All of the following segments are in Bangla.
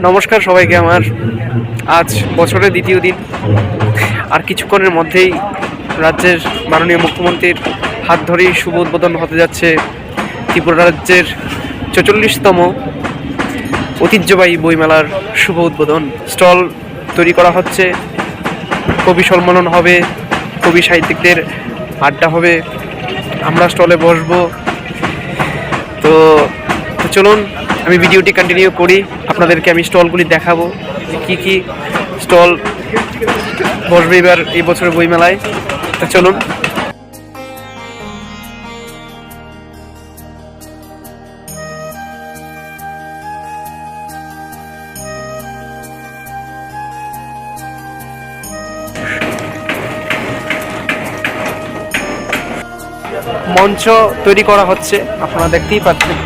নমস্কার সবাইকে। আমার আজ বছরের দ্বিতীয় দিন, আর কিছুক্ষণের মধ্যেই রাজ্যের মাননীয় মুখ্যমন্ত্রীর হাত ধরেই শুভ উদ্বোধন হতে যাচ্ছে ত্রিপুরা রাজ্যের ৪৪তম ঐতিহ্যবাহী বইমেলার শুভ উদ্বোধন। স্টল তৈরি করা হচ্ছে, কবি সম্মেলন হবে, কবি সাহিত্যিকদের আড্ডা হবে, আমরা স্টলে বসবো। তো চলুন আমি ভিডিওটি কন্টিনিউ করি, আপনাদেরকে আমি স্টলগুলি দেখাবো কি কি স্টল বসবে এবার এই বছরের বইমেলায়। তো চলুন। মঞ্চ তৈরি করা হচ্ছে, আপনারা দেখতেই পাচ্ছেন।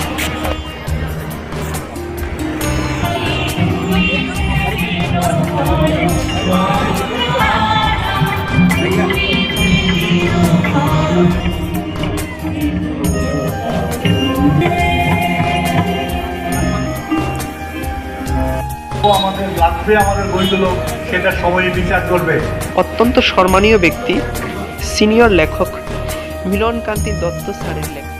আমাদের লাগবে, আমাদের বইগুলো সেটা সবাই বিচার করবে। অত্যন্ত সম্মানীয় ব্যক্তি, সিনিয়র লেখক মিলন কান্তি দত্ত স্যারের লেখা